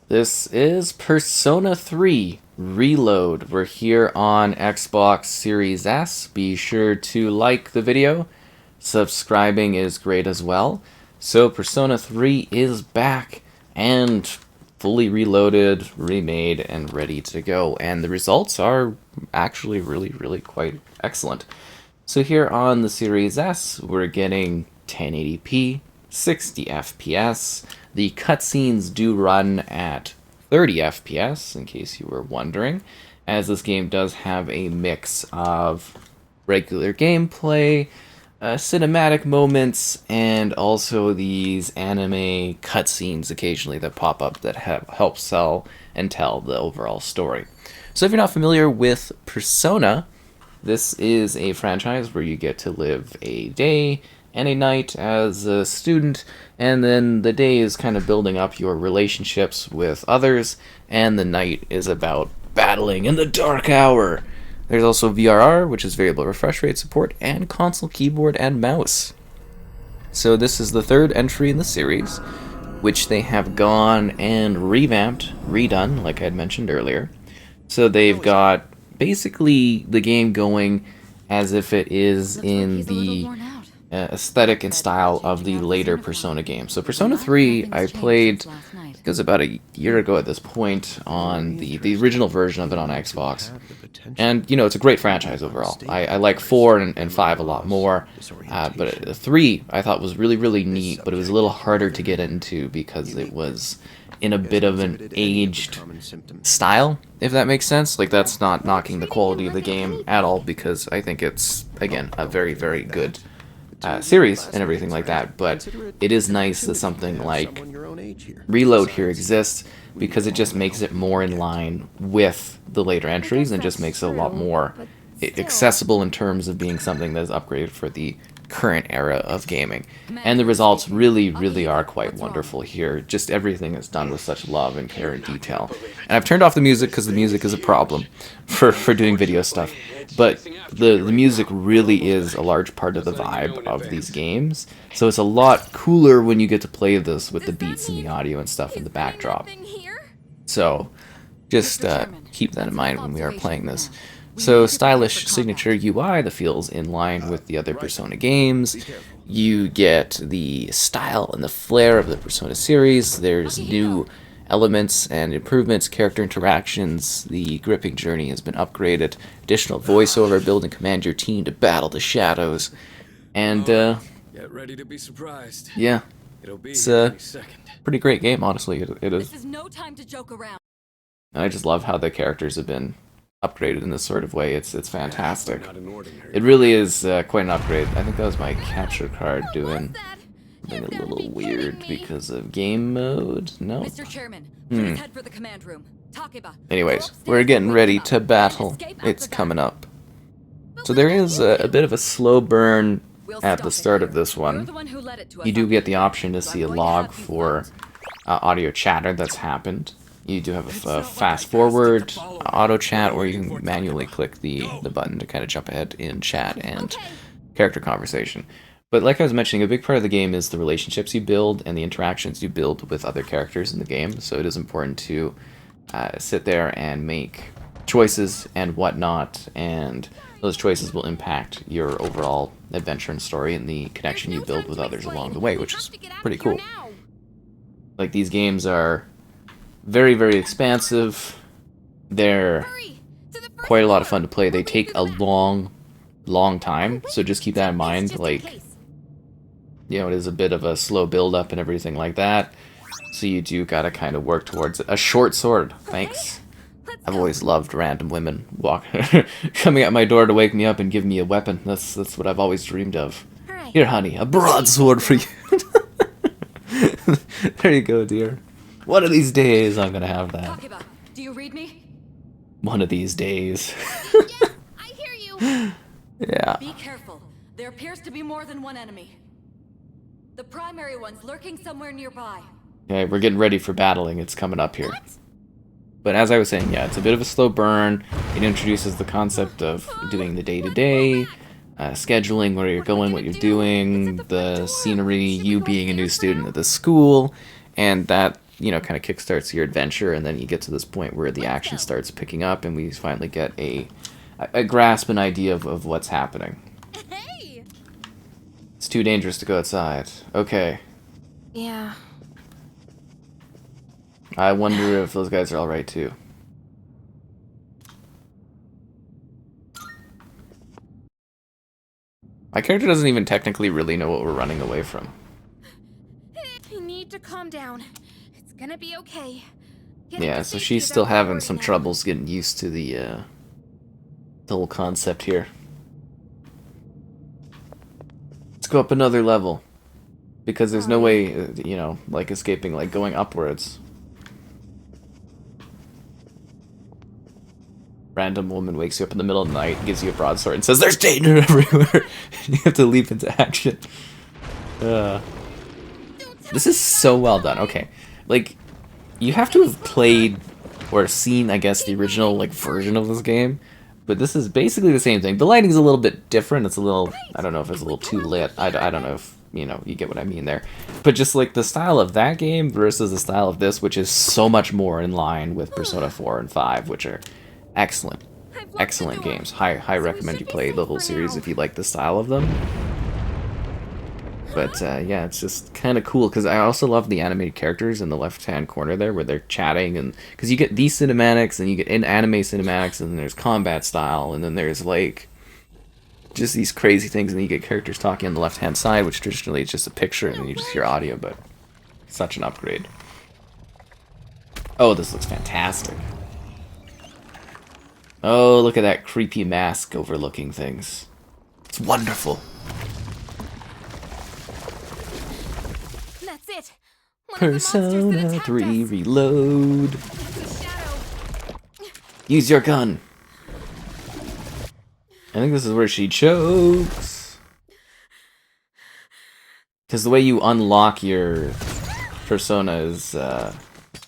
This is Persona 3 Reload. We're here on Xbox Series S. Be sure to like the video. Subscribing is great as well. So Persona 3 is back and fully reloaded, remade, and ready to go. And the results are actually really quite excellent. So here on the Series S, we're getting 1080p, 60 FPS. The cutscenes do run at 30 FPS, in case you were wondering, as this game does have a mix of regular gameplay, cinematic moments, and also these anime cutscenes occasionally that pop up that help sell and tell the overall story. So if you're not familiar with Persona, this is a franchise where you get to live a day and a night as a student, and then the day is kind of building up your relationships with others, and the night is about battling in the dark hour. There's also VRR, which is variable refresh rate support, and console keyboard and mouse. So this is the third entry in the series, which they have gone and revamped, redone, like I had mentioned earlier. So they've got basically the game going as if it is in the aesthetic and style of the later Persona games. So Persona 3 I played, it was about a year ago at this point, on the original version of it on Xbox. And, you know, it's a great franchise overall. I like 4 and 5 a lot more, but 3 I thought was really neat, but it was a little harder to get into because it was in a bit of an aged style, if that makes sense. Like, that's not knocking the quality of the game at all, because I think it's, again, a very good series and everything like that, but it is nice that something like Reload here exists, because it just makes it more in line with the later entries and just makes it a lot more accessible in terms of being something that is upgraded for the current era of gaming. And the results really are quite wonderful here. Just everything is done with such love and care and detail. And I've turned off the music because the music is a problem for doing video stuff. But the music really is a large part of the vibe of these games. So it's a lot cooler when you get to play this with the beats and the audio and stuff in the backdrop. So just keep that in mind when we are playing this. So stylish signature UI that feels in line with the other Persona games. You get the style and the flair of the Persona series. There's new elements and improvements, character interactions. The gripping journey has been upgraded. Additional voiceover, build and command your team to battle the shadows. And get ready to be surprised. Yeah, it's a pretty great game, honestly. It is. This is no time to joke around. And I just love how the characters have been upgraded in this sort of way. It's fantastic. It really is quite an upgrade. I think that was my capture card doing something a little weird because of game mode. No. Mr. Chairman, please head for the command room. Takeba. Anyways, we're getting ready to battle. It's coming up. So there is a bit of a slow burn at the start of this one. You do get the option to see a log for audio chatter that's happened. You do have a fast forward auto chat, where you can manually click the button to kind of jump ahead in chat and character conversation. But like I was mentioning, a big part of the game is the relationships you build and the interactions you build with other characters in the game. So it is important to sit there and make choices and whatnot, and those choices will impact your overall adventure and story and the connection you build with others along the way, which is pretty cool. Like, these games are very expansive. They're quite a lot of fun to play. They take a long time, so just keep that in mind. Like, you know, it is a bit of a slow build up and everything like that, so you do gotta kind of work towards it. A short sword, thanks. I've always loved random women coming at my door to wake me up and give me a weapon. That's what I've always dreamed of. Here, honey, a broadsword for you. There you go, dear. One of these days, I'm gonna have that. Takeba, do you read me? One of these days. Yes, I hear you. Yeah. Be careful. There appears to be more than one enemy. The primary one's lurking somewhere nearby. Okay, we're getting ready for battling. It's coming up here. But as I was saying, yeah, it's a bit of a slow burn. It introduces the concept of doing the day-to-day, scheduling where you're going, what you're doing, the scenery, you being a new student at the school, and that you know, kind of kickstarts your adventure, and then you get to this point where the action starts picking up, and we finally get a grasp, an idea of what's happening. Hey! It's too dangerous to go outside. Okay. Yeah. I wonder if those guys are all right too. My character doesn't even technically really know what we're running away from. You need to calm down. It's gonna be okay. Yeah, so she's still having some troubles getting used to the whole concept here. Let's go up another level. Because there's no way, you know, like escaping, like going upwards. Random woman wakes you up in the middle of the night, gives you a broadsword, and says, "There's danger everywhere!" You have to leap into action. This is so well done. Okay. Like, you have to have played or seen, I guess, the original, like, version of this game. But this is basically the same thing. The lighting's a little bit different. It's a little, I don't know if it's a little too lit. I don't know if, you know, you get what I mean there. But just, like, the style of that game versus the style of this, which is so much more in line with Persona 4 and 5, which are excellent. Excellent games. High recommend you play the whole series if you like the style of them. But, yeah, it's just kind of cool, because I also love the animated characters in the left-hand corner there, where they're chatting, and because you get these cinematics, and you get anime cinematics, and then there's combat style, and then there's, like, just these crazy things, and then you get characters talking on the left-hand side, which traditionally is just a picture, and then you just hear audio, but such an upgrade. Oh, this looks fantastic. Oh, look at that creepy mask overlooking things. It's wonderful. That's it. Persona 3 Reload. Use your gun. I think this is where she chokes. Because the way you unlock your persona is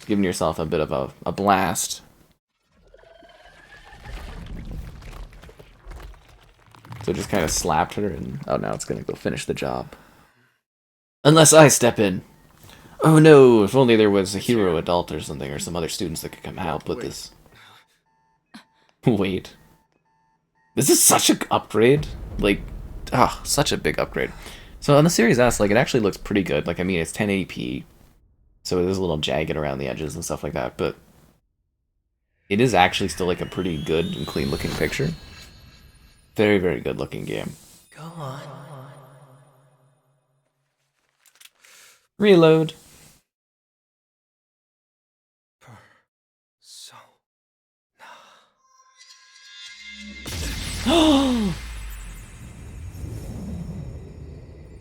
giving yourself a bit of a blast. So just kind of slapped her, and oh, now it's gonna go finish the job. Unless I step in. Oh no, if only there was a hero adult or something, or some other students that could come help with this. Wait. This is such an upgrade. Like, such a big upgrade. So on the Series S, like, it actually looks pretty good. Like, I mean, it's 1080p, so it is a little jagged around the edges and stuff like that, but it is actually still, like, a pretty good and clean looking picture. Very, very good looking game. Go on. Reload.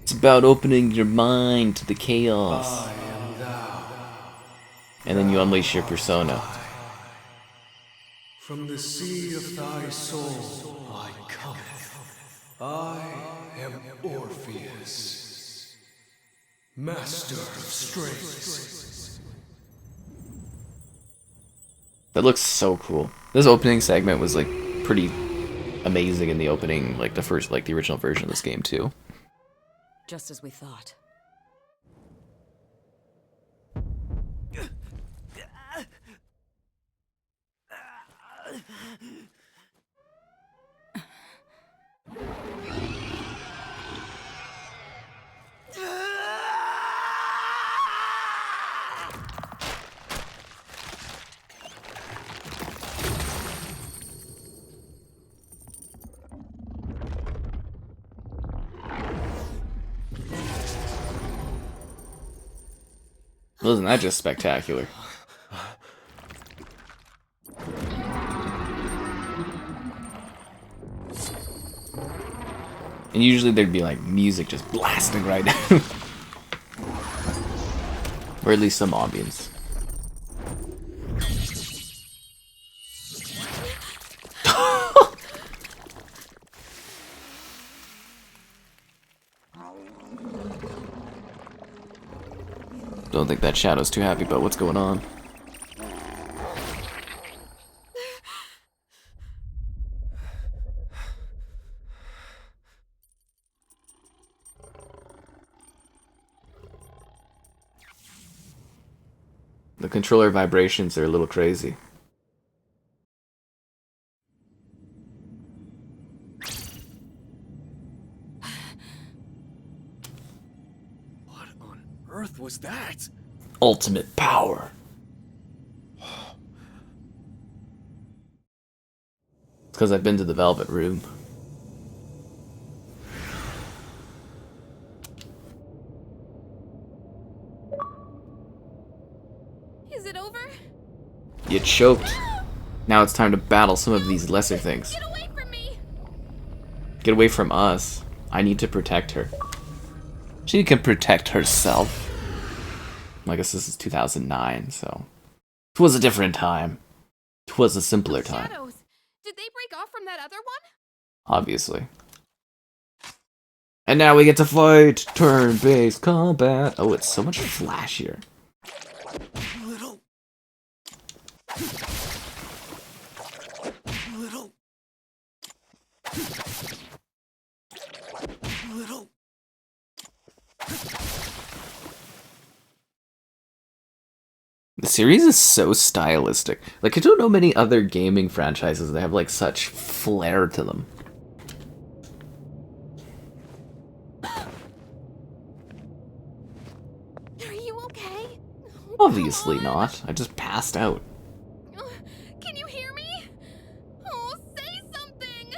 It's about opening your mind to the chaos. And then you unleash your persona. From the sea of thy soul I come. I am Orpheus, master of strength. That looks so cool. This opening segment was like pretty amazing in the opening, like the first, like the original version of this game too. Just as we thought. Wasn't that just spectacular? And usually there'd be like music just blasting right now. Or at least some ambience. Don't think that Shadow's too happy about what's going on. The controller vibrations are a little crazy. What on earth was that? Ultimate power. It's because I've been to the Velvet Room. Is it over? You choked. Now it's time to battle some of these lesser things. Get away from me! Get away from us. I need to protect her. She can protect herself. I guess this is 2009, so... 'Twas a different time. 'Twas a simpler time. Shadows. Did they break off from that other one? Obviously. And now we get to fight! Turn-based combat! Oh, it's so much flashier. Little. Little. Little. The series is so stylistic. Like, I don't know many other gaming franchises that have, like, such flair to them. Are you okay? Obviously not. I just passed out. Can you hear me? Oh, say something!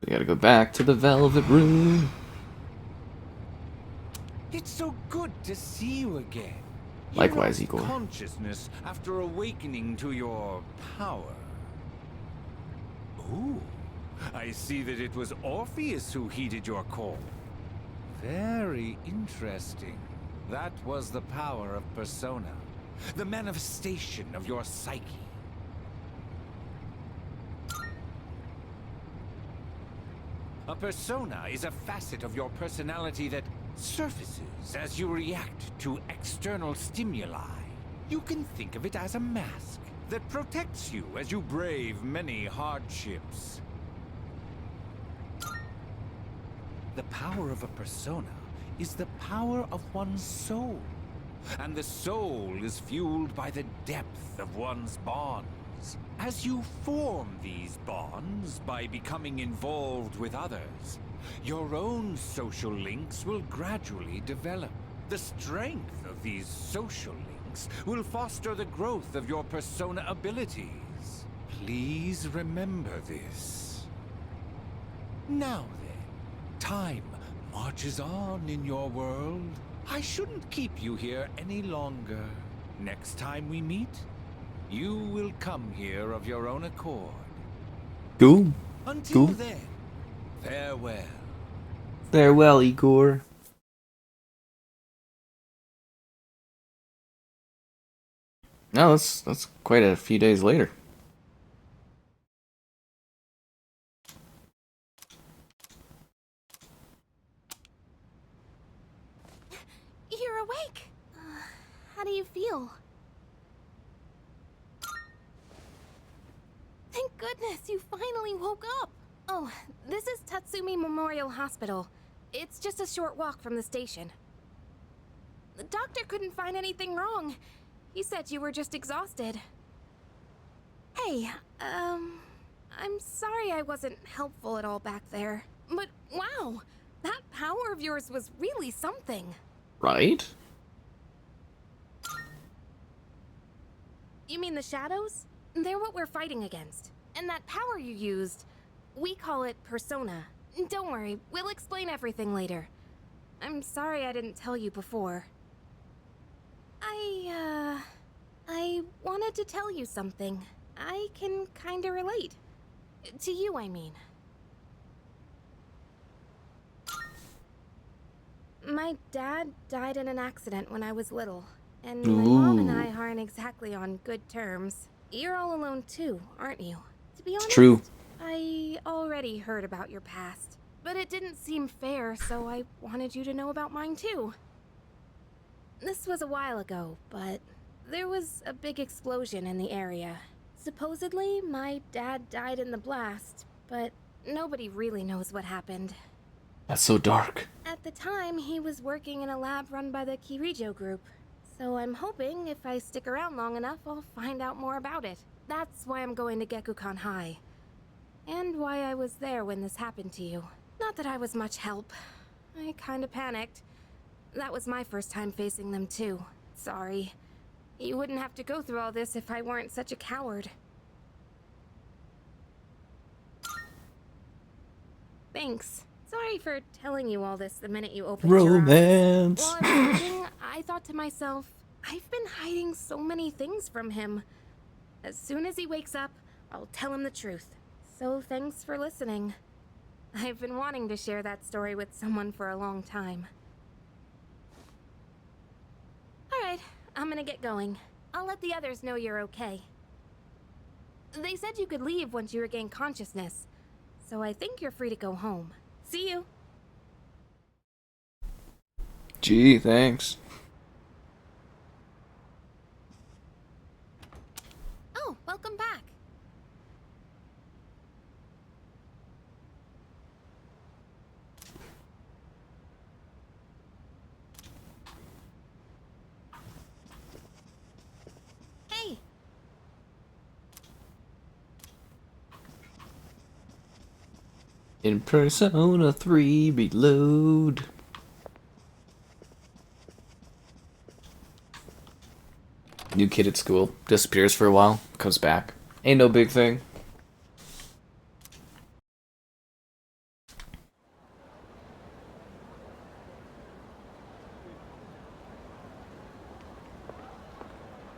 We gotta go back to the Velvet Room. It's so good to see you again. You Likewise, lost Igor. Consciousness after awakening to your power. Ooh, I see that it was Orpheus who heeded your call. Very interesting. That was the power of persona, the manifestation of your psyche. A persona is a facet of your personality that surfaces as you react to external stimuli. You can think of it as a mask that protects you as you brave many hardships. The power of a persona is the power of one's soul. And the soul is fueled by the depth of one's bonds. As you form these bonds by becoming involved with others, your own social links will gradually develop. The strength of these social links will foster the growth of your persona abilities. Please remember this. Now then, time marches on in your world. I shouldn't keep you here any longer. Next time we meet, you will come here of your own accord. Cool. Until Cool. then, farewell. Farewell, Igor. No, that's quite a few days later. You're awake. How do you feel? Thank goodness you finally woke up. Oh, this is Tatsumi Memorial Hospital. It's just a short walk from the station. The doctor couldn't find anything wrong. He said you were just exhausted. Hey, I'm sorry I wasn't helpful at all back there. But wow, that power of yours was really something. Right? You mean the shadows? They're what we're fighting against. And that power you used, we call it persona. Don't worry, we'll explain everything later. I'm sorry I didn't tell you before. I wanted to tell you something. I can kinda relate. To you, I mean. My dad died in an accident when I was little, and my mom and I aren't exactly on good terms. You're all alone too, aren't you? To be honest, True. I already heard about your past, but it didn't seem fair, so I wanted you to know about mine too. This was a while ago, but there was a big explosion in the area. Supposedly, my dad died in the blast, but nobody really knows what happened. That's so dark. At the time, he was working in a lab run by the Kirijo group. So I'm hoping if I stick around long enough, I'll find out more about it. That's why I'm going to Gekkoukan High. And why I was there when this happened to you. Not that I was much help. I kinda panicked. That was my first time facing them too. Sorry. You wouldn't have to go through all this if I weren't such a coward. Thanks. Sorry for telling you all this the minute you opened your eyes. Romance. While I was thinking, I thought to myself, I've been hiding so many things from him. As soon as he wakes up, I'll tell him the truth. So thanks for listening. I've been wanting to share that story with someone for a long time. Alright, I'm gonna get going. I'll let the others know you're okay. They said you could leave once you regain consciousness, so I think you're free to go home. See you! Gee, thanks. Oh, welcome back. Hey! In Persona 3 Reload. New kid at school. Disappears for a while. Comes back. Ain't no big thing.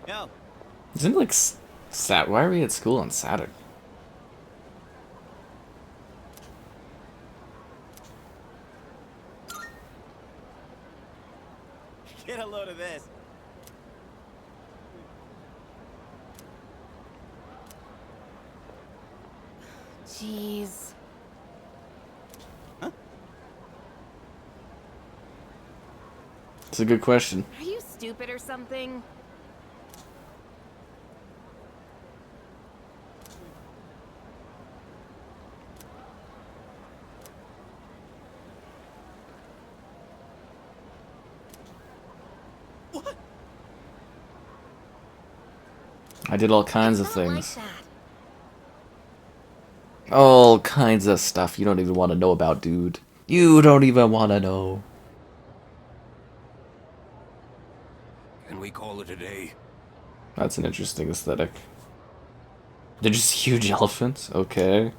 Yo. Isn't it like why are we at school on Saturday? Get a load of this. Jeez. It's a good question. Are you stupid or something? What? I did all kinds of It's not like things. that. All kinds of stuff you don't even want to know about, dude. You don't even want to know. Can we call it a day? That's an interesting aesthetic. They're just huge elephants? Okay.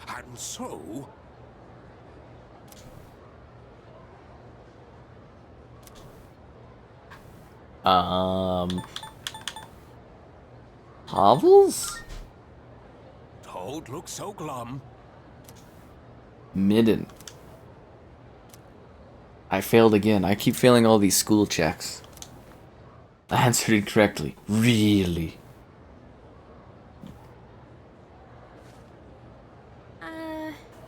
And so... Hovels? Don't look so glum. Midden. I failed again. I keep failing all these school checks. I answered incorrectly. Really?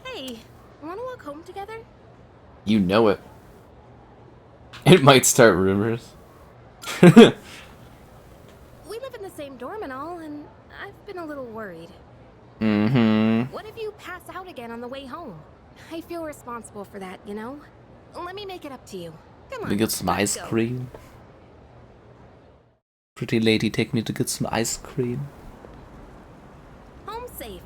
Hey, wanna walk home together? You know it. It might start rumors. We live in the same dorm and all, and I've been a little worried. Mm-hmm. What if you pass out again on the way home? I feel responsible for that, you know? Let me make it up to you. Come on. We get some let's ice go. cream. Pretty lady, take me to get some ice cream. Home safe.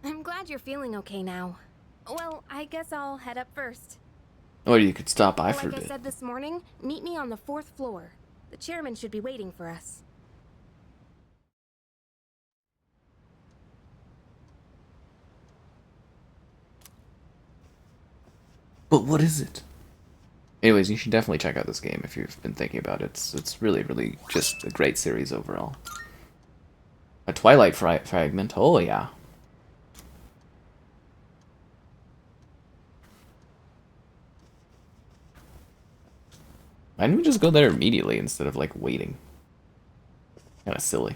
I'm glad you're feeling okay now. Well, I guess I'll head up first. Or you could stop by for a Like I bit. said this morning, meet me on the 4th floor. The chairman should be waiting for us. But what is it? Anyways, you should definitely check out this game if you've been thinking about it. It's really, really just a great series overall. A Twilight fragment. Oh, yeah. Why didn't we just go there immediately instead of, like, waiting? Kinda silly.